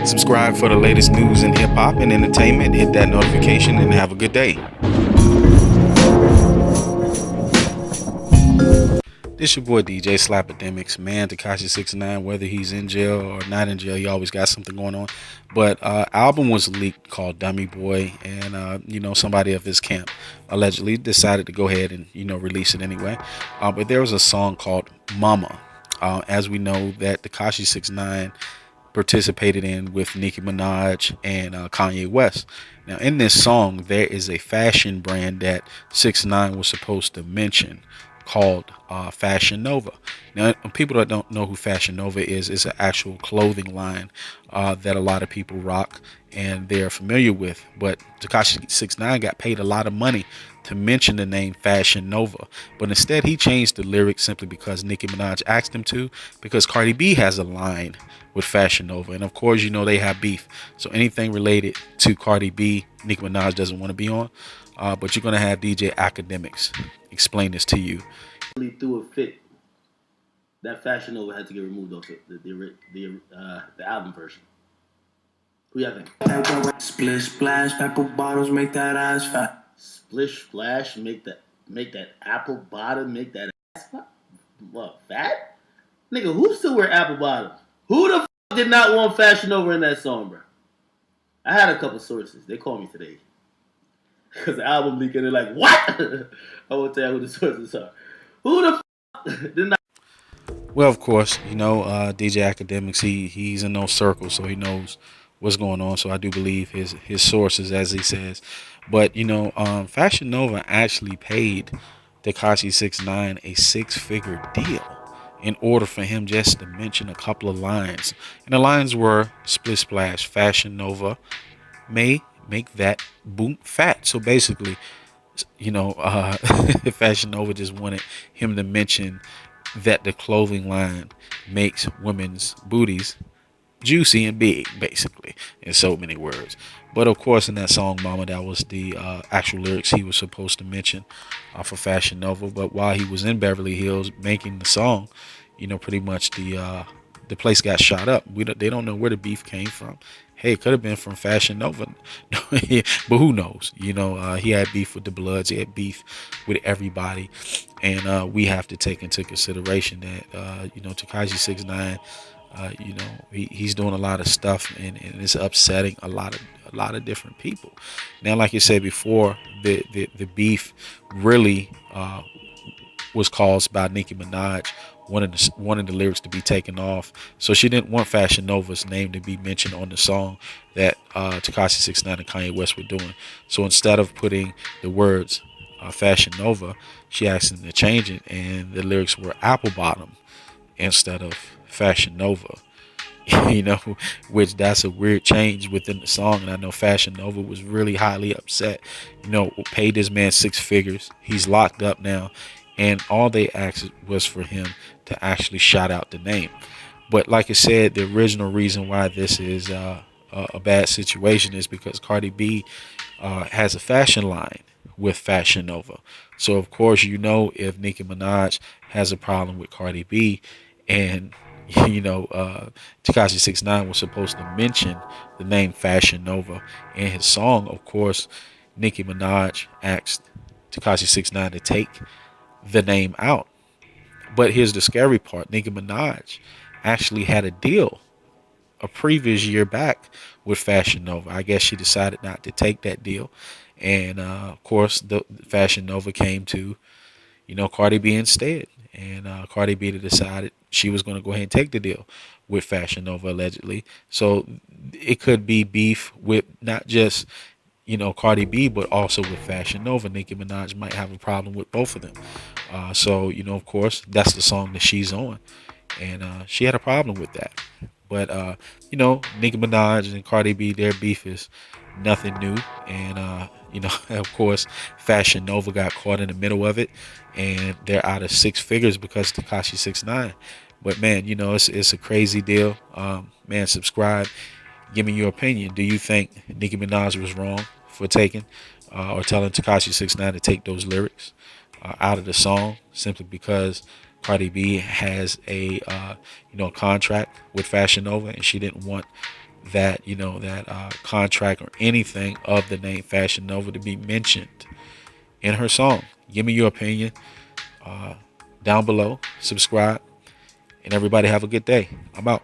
Subscribe for the latest news in hip hop and entertainment. Hit that notification and have a good day. This your boy DJ Slapidemics, man. Tekashi 6ixnine, whether he's in jail or not in jail, he always got something going on. But album was leaked called Dummy Boy, and somebody of his camp allegedly decided to go ahead and release it anyway. But there was a song called Mama. As we know, that Tekashi 6ixnine participated in with Nicki Minaj and Kanye West. Now, in this song, there is a fashion brand that 6ixnine was supposed to mention called Fashion Nova. Now, people that don't know who Fashion Nova is, it's an actual clothing line that a lot of people rock and they're familiar with. But Tekashi 6ixnine got paid a lot of money to mention the name Fashion Nova, but instead he changed the lyrics simply because Nicki Minaj asked him to, because Cardi B has a line with Fashion Nova, and of course they have beef. So anything related to Cardi B, Nicki Minaj doesn't want to be on. But you're gonna have DJ Academics explain this to you. Really threw a fit. That Fashion Nova had to get removed off the album version. Who y'all think? Splish splash, apple bottles make that ass fat. Splish splash, make that apple bottom, make that ass fat. What, fat? Nigga, who still wear apple bottoms? Who the f did not want Fashion Nova in that song, bro? I had a couple sources. They called me today. Because the album leaked and they're like, what? I won't tell you who the sources are. Who the f did not? Well, of course, DJ Academics, he's in those circles, so he knows what's going on. So I do believe his sources, as he says. But Fashion Nova actually paid Tekashi 6ixnine a 6-figure deal in order for him just to mention a couple of lines. And the lines were split splash, Fashion Nova may make that boom fat. So basically, Fashion Nova just wanted him to mention that the clothing line makes women's booties juicy and big, basically, in so many words. But of course, in that song Mama, that was the actual lyrics he was supposed to mention for Fashion Nova. But while he was in Beverly Hills making the song, pretty much the place got shot up. They don't know where the beef came from. Hey, it could have been from Fashion Nova, but who knows? He had beef with the Bloods. He had beef with everybody, and we have to take into consideration that Tekashi 6ixnine, he's doing a lot of stuff, and it's upsetting a lot of different people. Now, like I said before, the beef really was caused by Nicki Minaj wanting the lyrics to be taken off. So she didn't want Fashion Nova's name to be mentioned on the song that Tekashi 6ixnine and Kanye West were doing. So instead of putting the words Fashion Nova, she asked him to change it, and the lyrics were apple bottom instead of Fashion Nova. Which that's a weird change within the song. And I know Fashion Nova was really highly upset. Paid this man 6 figures. He's locked up now. And all they asked was for him to actually shout out the name. But like I said, the original reason why this is a bad situation is because Cardi B has a fashion line with Fashion Nova. So of course, if Nicki Minaj has a problem with Cardi B, and Tekashi 6ixnine was supposed to mention the name Fashion Nova in his song, of course, Nicki Minaj asked Tekashi 6ixnine to take the name out. But here's the scary part. Nicki Minaj actually had a deal a previous year back with Fashion Nova. I guess she decided not to take that deal, and of course the Fashion Nova came to Cardi B instead, and Cardi B decided she was going to go ahead and take the deal with Fashion Nova, allegedly. So it could be beef with not just Cardi B, but also with Fashion Nova. Nicki Minaj might have a problem with both of them. So of course, that's the song that she's on, and she had a problem with that. But Nicki Minaj and Cardi B, their beef is nothing new, and of course, Fashion Nova got caught in the middle of it, and they're out of 6 figures because Tekashi 6ixnine. But man, it's a crazy deal. Man, subscribe. Give me your opinion. Do you think Nicki Minaj was wrong for taking or telling Tekashi 6ixnine to take those lyrics out of the song simply because Cardi B has a contract with Fashion Nova, and she didn't want that that contract or anything of the name Fashion Nova to be mentioned in her song. Give me your opinion down below. Subscribe, and everybody have a good day. I'm out.